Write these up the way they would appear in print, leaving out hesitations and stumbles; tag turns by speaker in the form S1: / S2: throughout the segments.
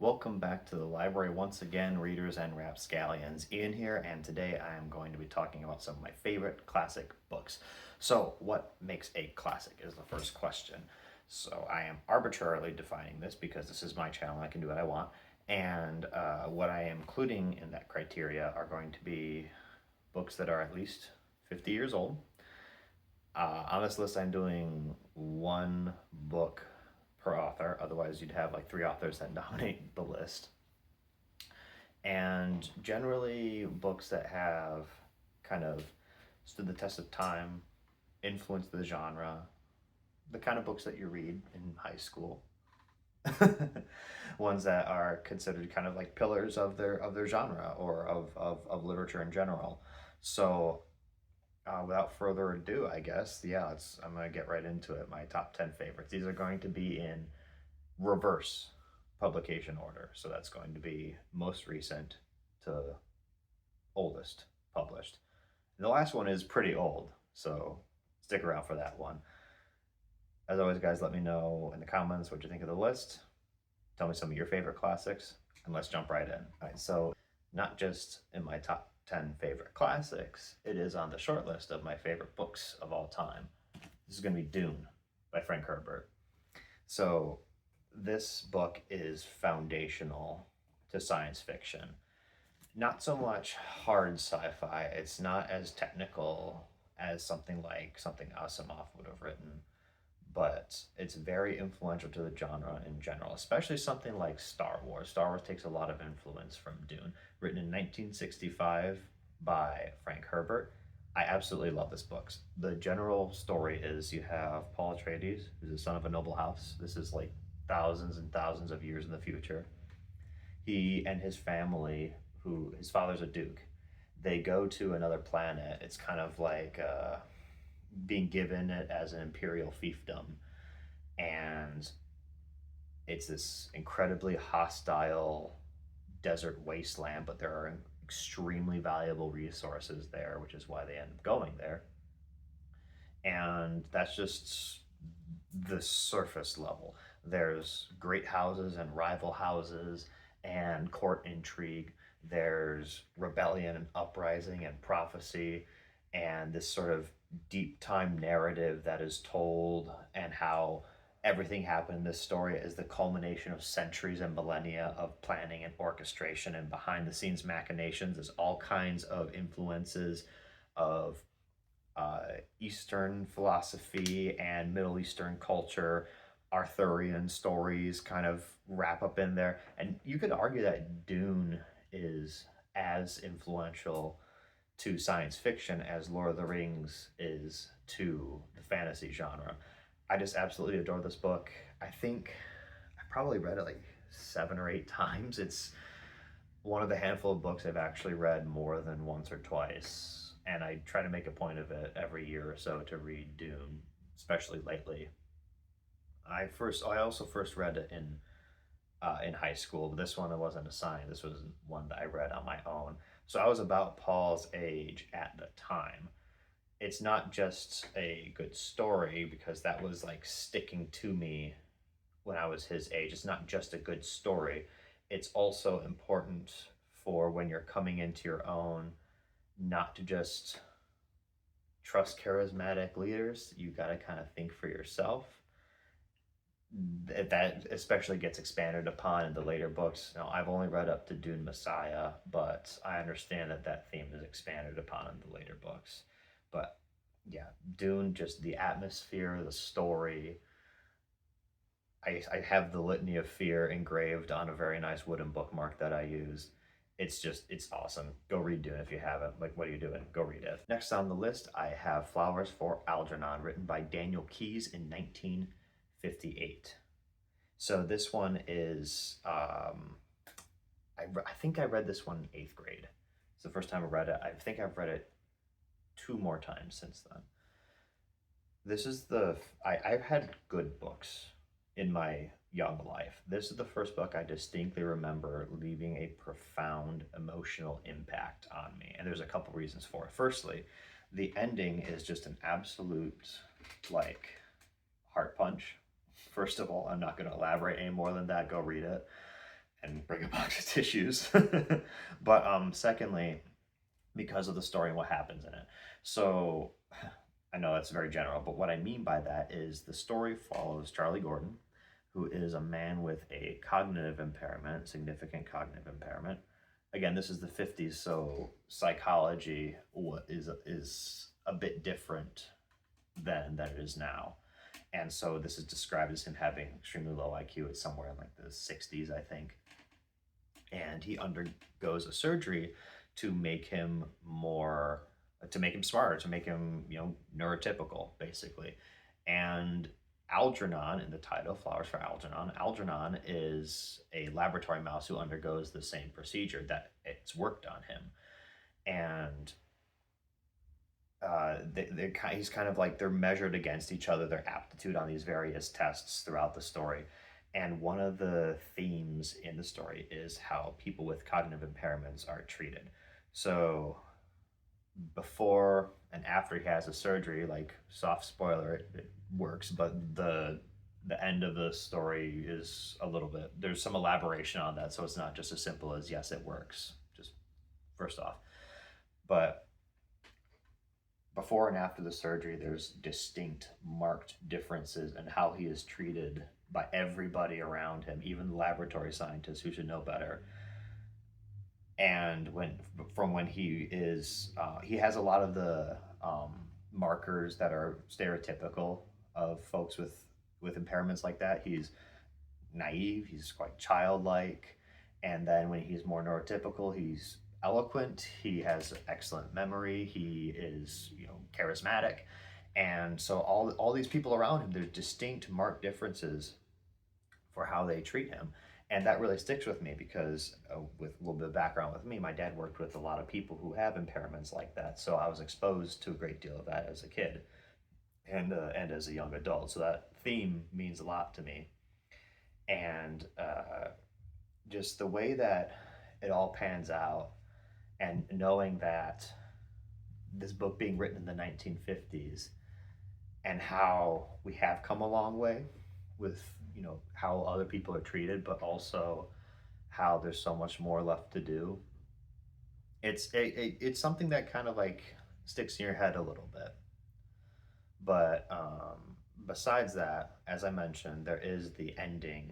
S1: Welcome back to the library once again, Readers and Rapscallions. Ian here, and today I am going to be talking about some of my favorite classic books. So, what makes a classic is the first question. So, I am arbitrarily defining this because this is my channel and I can do what I want. And what I am including in that criteria are going to be books that are at least 50 years old. On this list, I'm doing one book per author. Otherwise, you'd have like three authors that dominate the list. And generally, books that have kind of stood the test of time, influenced the genre, the kind of books that you read in high school. Ones that are considered kind of like pillars of their genre or of literature in general. So without further ado, I guess, I'm going to get right into it. My top 10 favorites. These are going to be in reverse publication order. So that's going to be most recent to oldest published. And the last one is pretty old, so stick around for that one. As always, guys, let me know in the comments what you think of the list. Tell me some of your favorite classics, and let's jump right in. All right, so not just in my top 10 favorite classics, it is on the short list of my favorite books of all time. This is going to be Dune by Frank Herbert. So this book is foundational to science fiction. Not so much hard sci-fi. It's not as technical as something Asimov would have written, but it's very influential to the genre in general, especially something like Star Wars. Star Wars takes a lot of influence from Dune, written in 1965 by Frank Herbert. I absolutely love this book. The general story is you have Paul Atreides, who's the son of a noble house. This is like thousands and thousands of years in the future. He and his family, who his father's a duke, they go to another planet. It's kind of like being given it as an imperial fiefdom, and it's this incredibly hostile desert wasteland, but there are extremely valuable resources there, which is why they end up going there. And that's just the surface level. There's great houses and rival houses and court intrigue. There's rebellion and uprising and prophecy and this sort of deep time narrative that is told, and how everything happened in this story is the culmination of centuries and millennia of planning and orchestration, and behind the scenes machinations. There's all kinds of influences of Eastern philosophy and Middle Eastern culture. Arthurian stories kind of wrap up in there, and you could argue that Dune is as influential to science fiction as Lord of the Rings is to the fantasy genre. I just absolutely adore this book. I think I probably read it like 7 or 8 times. It's one of the handful of books I've actually read more than once or twice, and I try to make a point of it every year or so to read Dune, especially lately. I also first read it in high school, but this one it wasn't assigned. This was one that I read on my own. So I was about Paul's age at the time. It's not just a good story, because that was like sticking to me when I was his age. It's not just a good story. It's also important for when you're coming into your own, not to just trust charismatic leaders. You got to kind of think for yourself. That especially gets expanded upon in the later books. Now, I've only read up to Dune Messiah, but I understand that that theme is expanded upon in the later books. But yeah, Dune, just the atmosphere, the story. I have the Litany of Fear engraved on a very nice wooden bookmark that I use. It's awesome. Go read Dune if you haven't. Like, what are you doing? Go read it. Next on the list, I have Flowers for Algernon, written by Daniel Keyes in 1958. So this one is, I think I read this one in 8th grade. It's the first time I read it. I think I've read it 2 more times since then. This is I've had good books in my young life. This is the first book I distinctly remember leaving a profound emotional impact on me. And there's a couple reasons for it. Firstly, the ending is just an absolute, like, heart punch. First of all, I'm not going to elaborate any more than that. Go read it. and bring a box of tissues. But secondly, because of the story and what happens in it. So I know that's very general, but what I mean by that is the story follows Charlie Gordon, who is a man with a cognitive impairment, significant cognitive impairment. Again, this is the 50s, so psychology is a bit different than it is now. And so this is described as him having extremely low IQ. It's somewhere in like the 60s, I think. And he undergoes a surgery to make him more, to make him smarter, to make him, neurotypical, basically. And Algernon, in the title, Flowers for Algernon, Algernon is a laboratory mouse who undergoes the same procedure that it's worked on him. And he's kind of like they're measured against each other, their aptitude on these various tests throughout the story. And one of the themes in the story is how people with cognitive impairments are treated. So before and after he has a surgery, like soft spoiler, it works, but the end of the story is a little bit, there's some elaboration on that, so it's not just as simple as yes, it works, just first off. But before and after the surgery, there's distinct, marked differences in how he is treated by everybody around him, even the laboratory scientists who should know better. And when he has a lot of the markers that are stereotypical of folks with impairments like that. He's naive, he's quite childlike, and then when he's more neurotypical, he's eloquent, he has excellent memory, he is charismatic. And so all these people around him, there's distinct marked differences for how they treat him. And that really sticks with me because with a little bit of background with me, my dad worked with a lot of people who have impairments like that, so I was exposed to a great deal of that as a kid and as a young adult, so that theme means a lot to me. And just the way that it all pans out, and knowing that this book being written in the 1950s and how we have come a long way with how other people are treated, but also how there's so much more left to do. It's something that kind of like sticks in your head a little bit. But besides that, as I mentioned, there is the ending,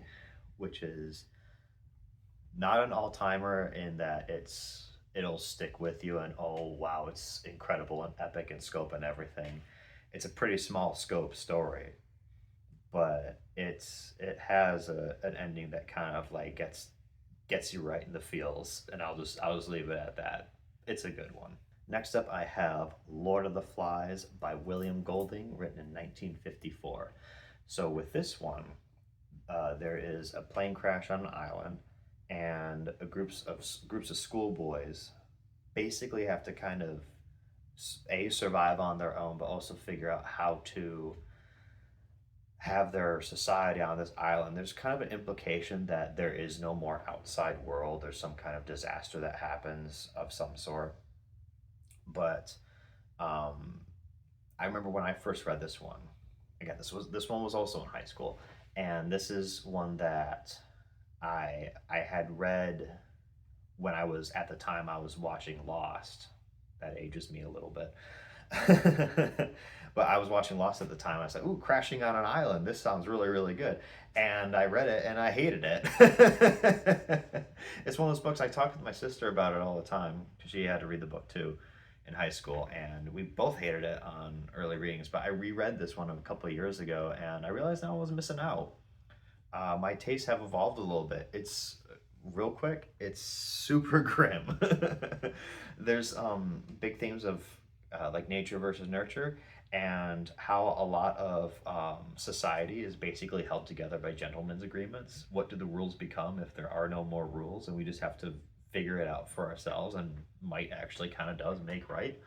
S1: which is not an all-timer in that it'll stick with you and oh wow, it's incredible and epic in scope and everything. It's a pretty small scope story, but it has an ending that kind of like gets you right in the feels, and I'll just leave it at that. It's a good one. Next up, I have Lord of the Flies by William Golding, written in 1954. So with this one, there is a plane crash on an island, and groups of schoolboys basically have to kind of survive on their own, but also figure out how to have their society on this island. There's kind of an implication that there is no more outside world. There's some kind of disaster that happens of some sort. But I remember when I first read this one. Again, this one was also in high school, and this is one that I had read when I was at the time I was watching Lost. That ages me a little bit. But I was watching Lost at the time. I was like, "Ooh, crashing on an island. This sounds really, really good." And I read it, and I hated it. It's one of those books I talk with my sister about it all the time because she had to read the book too in high school, and we both hated it on early readings. But I reread this one a couple of years ago, and I realized I was missing out. My tastes have evolved a little bit. It's real quick. It's super grim. There's big themes of like nature versus nurture, and how a lot of society is basically held together by gentlemen's agreements. What do the rules become if there are no more rules, and we just have to figure it out for ourselves? And might actually kind of does make right.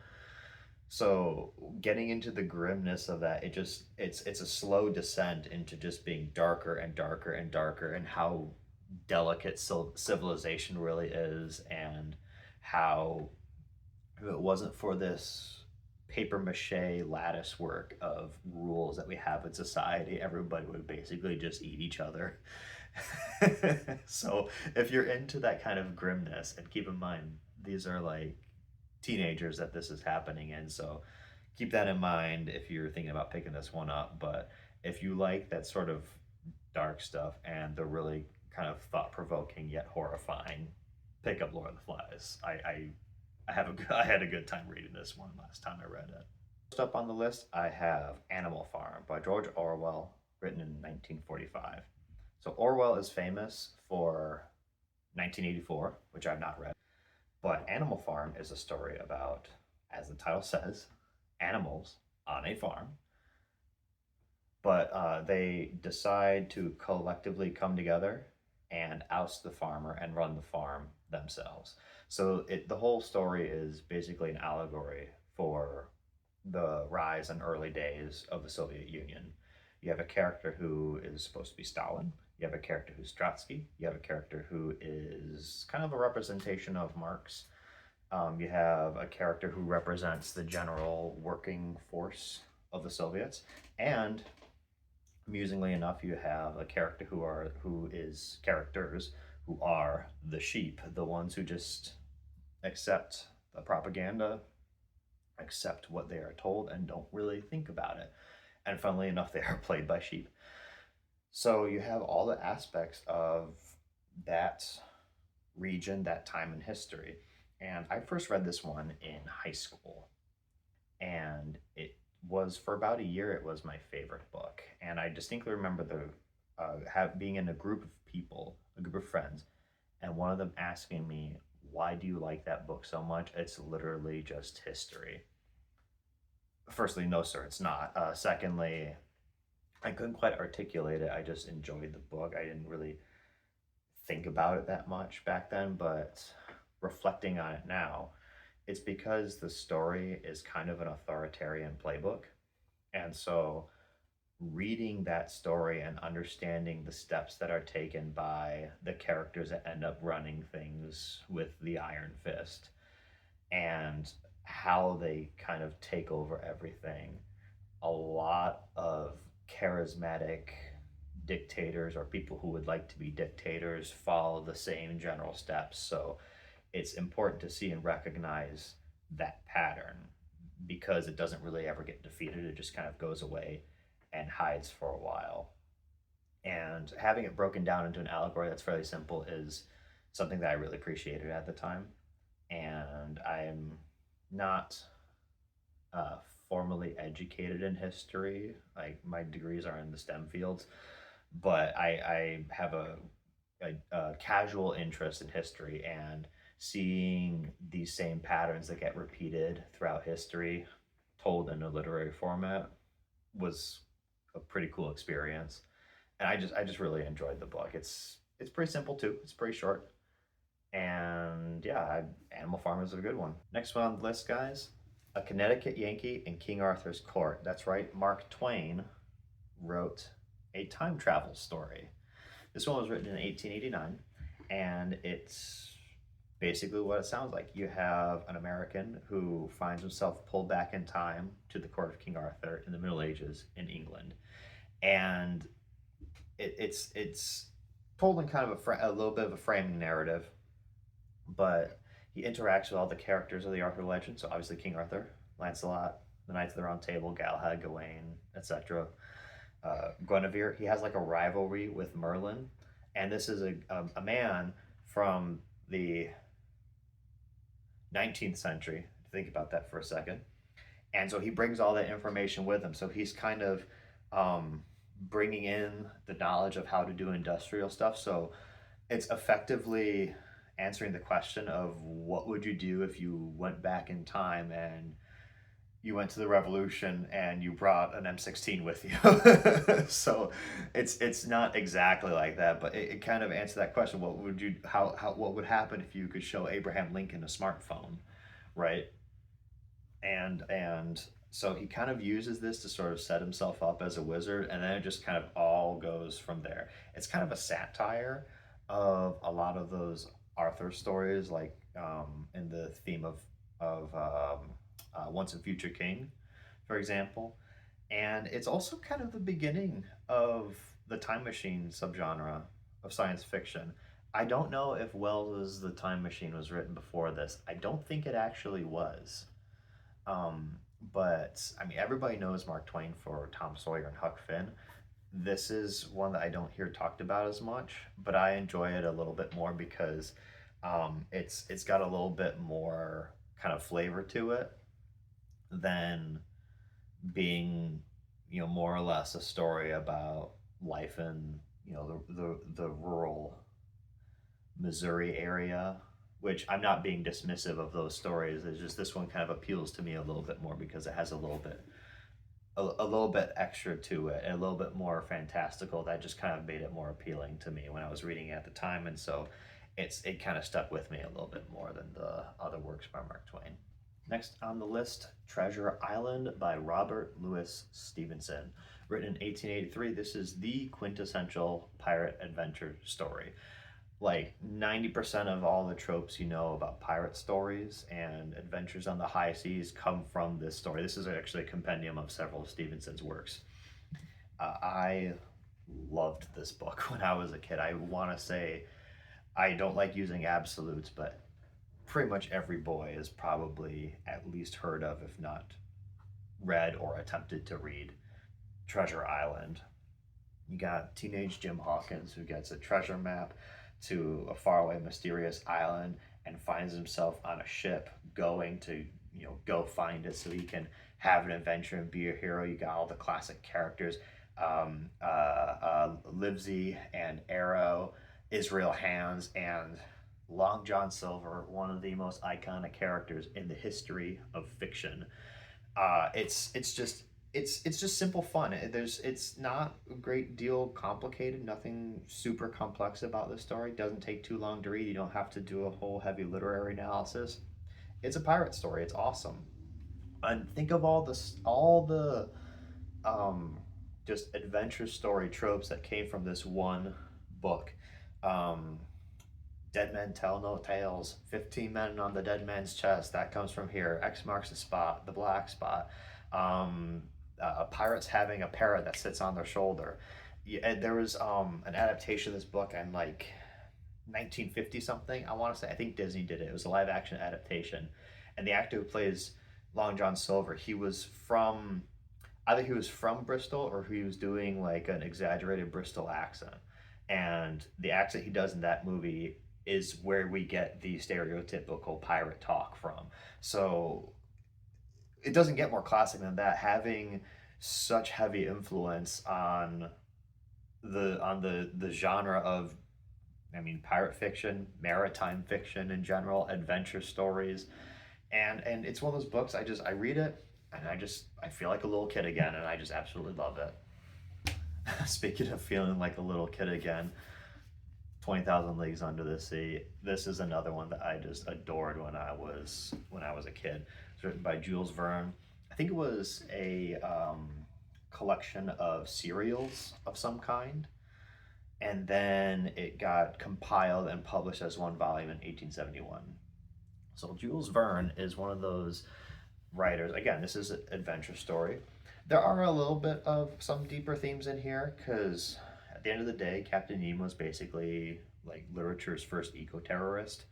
S1: So getting into the grimness of that, it's a slow descent into just being darker and darker and darker, and how delicate civilization really is, and how if it wasn't for this paper mache lattice work of rules that we have in society, everybody would basically just eat each other. So if you're into that kind of grimness, and keep in mind, these are like teenagers that this is happening in, so keep that in mind if you're thinking about picking this one up. But if you like that sort of dark stuff and the really kind of thought-provoking yet horrifying, pick up Lord of the Flies. I had a good time reading this one last time I read it. First up on the list, I have Animal Farm by George Orwell, written in 1945. So Orwell is famous for 1984, which I've not read, but Animal Farm is a story about, as the title says, animals on a farm, but they decide to collectively come together and oust the farmer and run the farm themselves. So the whole story is basically an allegory for the rise and early days of the Soviet Union. You have a character who is supposed to be Stalin. You have a character who's Trotsky. You have a character who is kind of a representation of Marx. You have a character who represents the general working force of the Soviets, and amusingly enough, you have a character who is characters who are the sheep, the ones who just accept the propaganda, accept what they are told, and don't really think about it. And funnily enough, they are played by sheep. So you have all the aspects of that region, that time in history. And I first read this one in high school, and it was for about a year. It was my favorite book, and I distinctly remember being in a group of people, a group of friends, and one of them asking me, "Why do you like that book so much? It's literally just history." Firstly, no, sir, it's not. Secondly, I couldn't quite articulate it. I just enjoyed the book. I didn't really think about it that much back then, but reflecting on it now, it's because the story is kind of an authoritarian playbook. And so reading that story and understanding the steps that are taken by the characters that end up running things with the Iron Fist and how they kind of take over everything. A lot of charismatic dictators or people who would like to be dictators follow the same general steps. So it's important to see and recognize that pattern because it doesn't really ever get defeated. It just kind of goes away and hides for a while. And having it broken down into an allegory that's fairly simple is something that I really appreciated at the time. And I'm not uh, formally educated in history. Like my degrees are in the STEM fields, but I have a casual interest in history, and seeing these same patterns that get repeated throughout history told in a literary format was a pretty cool experience. And I just really enjoyed the book. It's pretty simple too. It's pretty short. And yeah, Animal Farm is a good one. Next one on the list, guys, A Connecticut Yankee in King Arthur's Court. That's right, Mark Twain wrote a time travel story. This one was written in 1889, and it's basically what it sounds like. You have an American who finds himself pulled back in time to the court of King Arthur in the Middle Ages in England, and it's told in kind of a little bit of a framing narrative, but he interacts with all the characters of the Arthur legend. So obviously King Arthur, Lancelot, the Knights of the Round Table, Galahad, Gawain, etc. Guinevere. He has like a rivalry with Merlin, and this is a man from the 19th century. Think about that for a second. And so he brings all that information with him. So he's kind of bringing in the knowledge of how to do industrial stuff. So it's effectively answering the question of what would you do if you went back in time and you went to the revolution and you brought an M16 with you. So it's not exactly like that, but it kind of answers that question. What would you how what would happen if you could show Abraham Lincoln a smartphone, right? And so he kind of uses this to sort of set himself up as a wizard, and then it just kind of all goes from there. It's kind of a satire of a lot of those Arthur stories, like in the theme of Once a Future King, for example. And it's also kind of the beginning of the time machine subgenre of science fiction. I don't know if Wells's The Time Machine was written before this. I don't think it actually was. Um, but I mean, everybody knows Mark Twain for Tom Sawyer and Huck Finn. This is one that I don't hear talked about as much, but I enjoy it a little bit more because it's got a little bit more kind of flavor to it than being, more or less a story about life in, the rural Missouri area, which I'm not being dismissive of those stories. It's just this one kind of appeals to me a little bit more because it has a little bit extra to it and a little bit more fantastical that just kind of made it more appealing to me when I was reading it at the time. And so it kind of stuck with me a little bit more than the other works by Mark Twain. Next on the list, Treasure Island by Robert Louis Stevenson. Written in 1883, this is the quintessential pirate adventure story. Like 90% of all the tropes you know about pirate stories and adventures on the high seas come from this story. This is actually a compendium of several of Stevenson's works. I loved this book when I was a kid. I want to say I don't like using absolutes, but pretty much every boy has probably at least heard of, if not read or attempted to read, Treasure Island. You got teenage Jim Hawkins who gets a treasure map to a faraway, mysterious island and finds himself on a ship going to, go find it so he can have an adventure and be a hero. You got all the classic characters, Livesey and Arrow, Israel Hands, and Long John Silver, one of the most iconic characters in the history of fiction. It's just simple fun. It's not a great deal complicated. Nothing super complex about this story. It doesn't take too long to read. You don't have to do a whole heavy literary analysis. It's a pirate story. It's awesome. And think of all the um, just adventure story tropes that came from this one book. Um, Dead men tell no tales. 15 men on the dead man's chest. That comes from here. X marks the spot. The black spot. Um, Pirates having a parrot that sits on their shoulder. Yeah, and there was an adaptation of this book in like 1950 something. I want to say I think Disney did it. It was a live action adaptation, and the actor who plays Long John Silver, he was from Bristol or he was doing like an exaggerated Bristol accent. And the accent he does in that movie is where we get the stereotypical pirate talk from. So it doesn't get more classic than that. Having such heavy influence on the genre of, I mean, pirate fiction, maritime fiction in general, adventure stories, and it's one of those books I read it and I feel like a little kid again, and I just absolutely love it. Speaking of feeling like a little kid again, 20,000 Leagues Under the Sea. This is another one that I just adored when I was a kid. It's written by Jules Verne. I think it was a collection of serials of some kind, and then it got compiled and published as one volume in 1871. So Jules Verne is one of those writers. Again, this is an adventure story. There are a little bit of some deeper themes in here because at the end of the day, Captain Nemo is basically like literature's first eco-terrorist.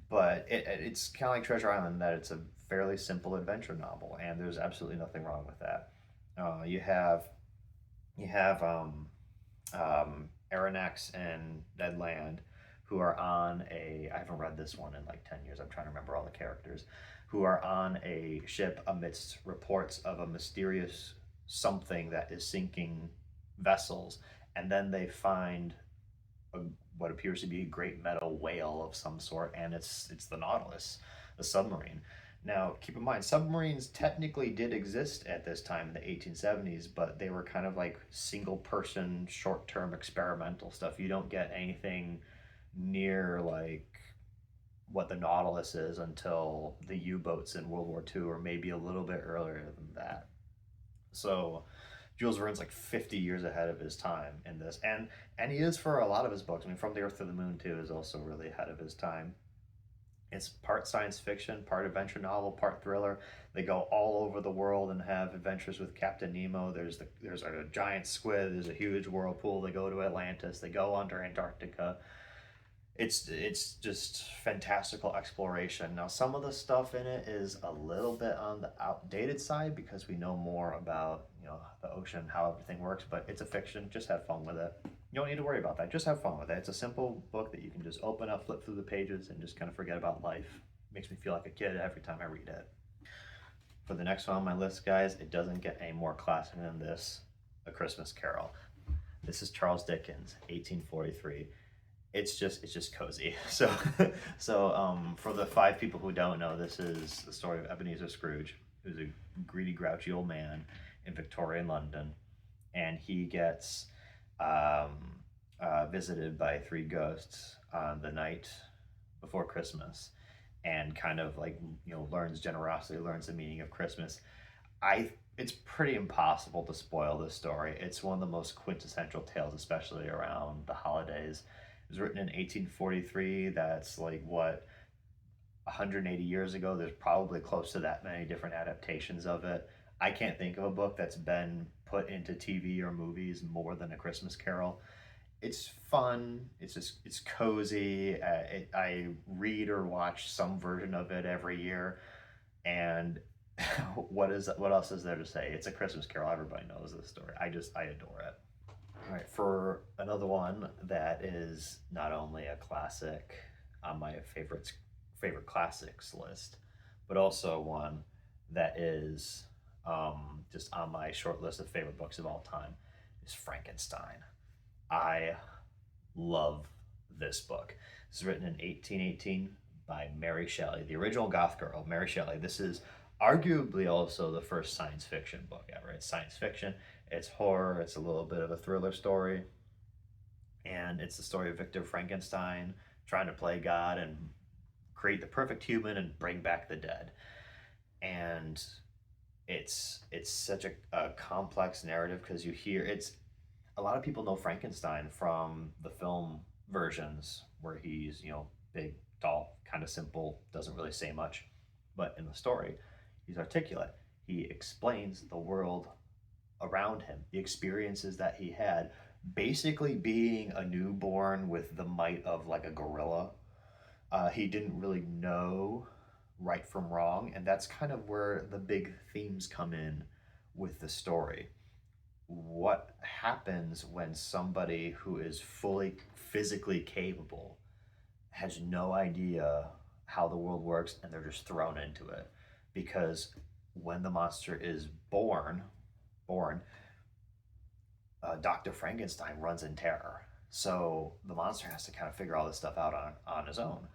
S1: But it's kind of like Treasure Island, that it's a fairly simple adventure novel, and there's absolutely nothing wrong with that. You have Aronnax and Ned Land, who are on a, I haven't read this one in like 10 years. I'm trying to remember all the characters, who are on a ship amidst reports of a mysterious something that is sinking vessels, and then they find a, what appears to be a great metal whale of some sort, and it's the Nautilus, the submarine. Now, keep in mind, submarines technically did exist at this time in the 1870s, but they were kind of like single person, short term experimental stuff. You don't get anything near like what the Nautilus is until the U boats in World War II, or maybe a little bit earlier than that. So, Jules Verne's like 50 years ahead of his time in this, and he is for a lot of his books. I mean, From the Earth to the Moon too is also really ahead of his time. It's part science fiction, part adventure novel, part thriller. They go all over the world and have adventures with Captain Nemo. There's a giant squid. There's a huge whirlpool. They go to Atlantis. They go under Antarctica. It's just fantastical exploration. Now, some of the stuff in it is a little bit on the outdated side because we know more about the ocean, how everything works. But it's a fiction. Just have fun with it. You don't need to worry about that. Just have fun with it. It's a simple book that you can just open up, flip through the pages, and just kind of forget about life. Makes me feel like a kid every time I read it. For the next one on my list, guys, it doesn't get any more classic than this: A Christmas Carol. This is Charles Dickens, 1843. It's just cozy. For the five people who don't know, this is the story of Ebenezer Scrooge, who's a greedy, grouchy old man in Victorian London, and he gets visited by three ghosts on the night before Christmas, and kind of like learns generosity, learns the meaning of Christmas. It's pretty impossible to spoil this story. It's one of the most quintessential tales, especially around the holidays. It was written in 1843. That's like what, 180 years ago. There's probably close to that many different adaptations of it. I can't think of a book that's been put into TV or movies more than A Christmas Carol. It's fun. It's cozy. I read or watch some version of it every year, and what else is there to say? It's A Christmas Carol. Everybody knows this story. I adore it. All right, for another one that is not only a classic on my favorite classics list, but also one that is just on my short list of favorite books of all time, is Frankenstein. I love this book. This is written in 1818 by Mary Shelley, the original goth girl, Mary Shelley. This is arguably also the first science fiction book ever. It's science fiction, it's horror, it's a little bit of a thriller story, and it's the story of Victor Frankenstein trying to play God and create the perfect human and bring back the dead. And it's such a complex narrative, because you hear it's a lot of people know Frankenstein from the film versions where he's big, tall, kind of simple, doesn't really say much, but in the story he's articulate. He explains the world around him, the experiences that he had, basically being a newborn with the might of like a gorilla. He didn't really know right from wrong, and that's kind of where the big themes come in with the story. What happens when somebody who is fully physically capable has no idea how the world works, and they're just thrown into it? Because when the monster is born, Dr. Frankenstein runs in terror. So the monster has to kind of figure all this stuff out on his own.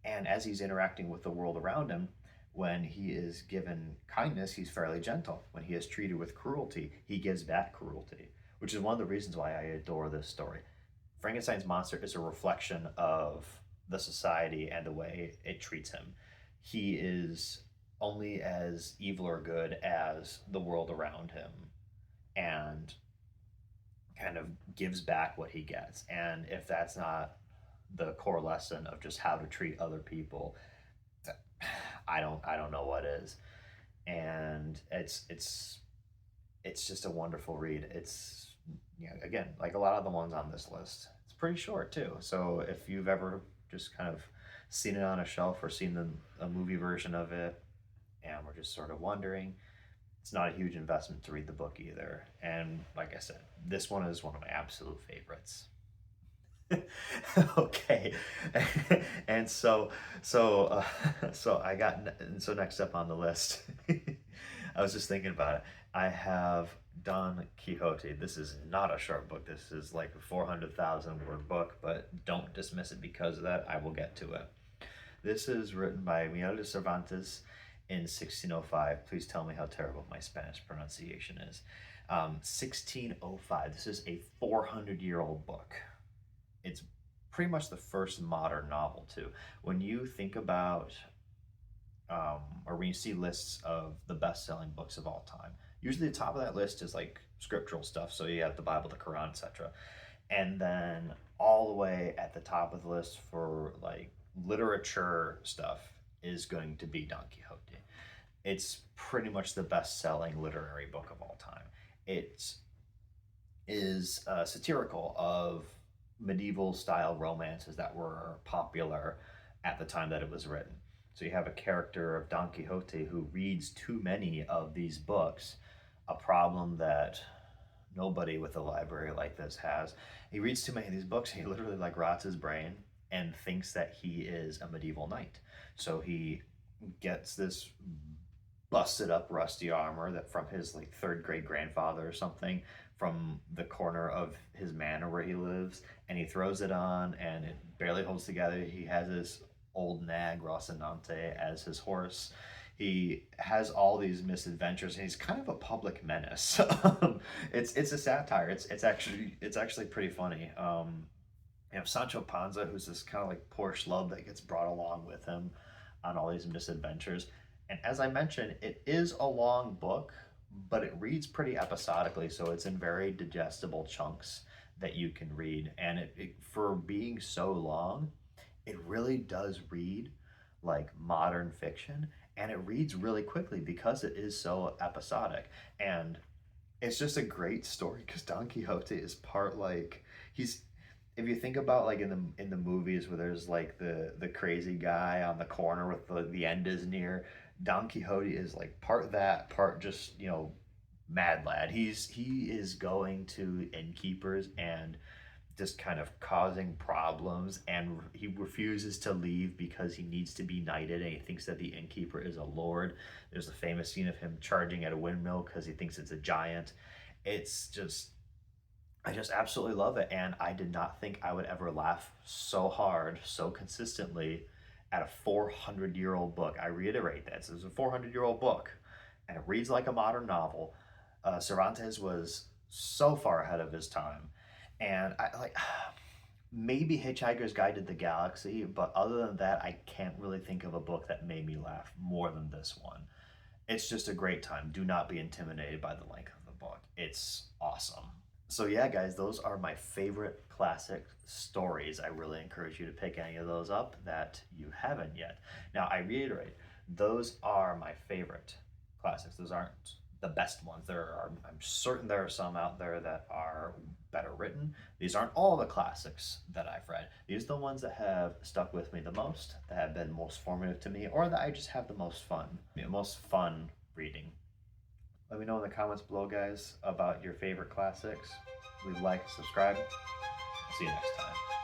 S1: And as he's interacting with the world around him, when he is given kindness, he's fairly gentle. When he is treated with cruelty, he gives back cruelty, which is one of the reasons why I adore this story. Frankenstein's monster is a reflection of the society and the way it treats him. He is only as evil or good as the world around him, and kind of gives back what he gets. And if that's not the core lesson of just how to treat other people, I don't know what is. And it's just a wonderful read. It's again, like a lot of the ones on this list, it's pretty short too. So if you've ever just kind of seen it on a shelf or seen a movie version of it, and we're just sort of wondering, it's not a huge investment to read the book either. And like I said, this one is one of my absolute favorites. Okay. And so next up on the list, I was just thinking about it. I have Don Quixote. This is not a short book. This is like a 400,000 word book, but don't dismiss it because of that. I will get to it. This is written by Miguel de Cervantes in 1605. Please tell me how terrible my Spanish pronunciation is. 1605. This is a 400-year-old book. It's pretty much the first modern novel too. When you think about, or when you see lists of the best-selling books of all time, usually the top of that list is like scriptural stuff. So you have the Bible, the Quran, etc. And then all the way at the top of the list for like literature stuff is going to be Don Quixote. It's pretty much the best-selling literary book of all time. It is satirical of medieval style romances that were popular at the time that it was written. So you have a character of Don Quixote who reads too many of these books, a problem that nobody with a library like this has. He reads too many of these books, he literally like rots his brain and thinks that he is a medieval knight. So he gets this busted up rusty armor that from his like third grade grandfather or something from the corner of his manor where he lives, and he throws it on and it barely holds together. He has this old nag Rocinante as his horse. He has all these misadventures and he's kind of a public menace. It's a satire. It's actually pretty funny. You have Sancho Panza, who's this kind of like poor schlub that gets brought along with him on all these misadventures. And as I mentioned, it is a long book, but it reads pretty episodically, so it's in very digestible chunks that you can read. And for being so long, it really does read like modern fiction, and it reads really quickly because it is so episodic. And it's just a great story because Don Quixote is part like he's if you think about like in the movies where there's like the crazy guy on the corner with the end is near, Don Quixote is like part that, part just, mad lad. He is going to innkeepers and just kind of causing problems, and he refuses to leave because he needs to be knighted and he thinks that the innkeeper is a lord. There's a famous scene of him charging at a windmill because he thinks it's a giant. It's just I just absolutely love it, and I did not think I would ever laugh so hard, so consistently at a 400-year-old book. I reiterate that. So it's a 400-year-old book, and it reads like a modern novel. Cervantes was so far ahead of his time, and I like maybe Hitchhiker's Guide to the Galaxy, but other than that, I can't really think of a book that made me laugh more than this one. It's just a great time. Do not be intimidated by the length of the book. It's awesome. So yeah, guys, those are my favorite classic stories. I really encourage you to pick any of those up that you haven't yet. Now, I reiterate, those are my favorite classics. Those aren't the best ones. I'm certain there are some out there that are better written. These aren't all the classics that I've read. These are the ones that have stuck with me the most, that have been most formative to me, or that I just have the most fun, most fun reading. Let me know in the comments below, guys, about your favorite classics. Leave a like, subscribe. See you next time.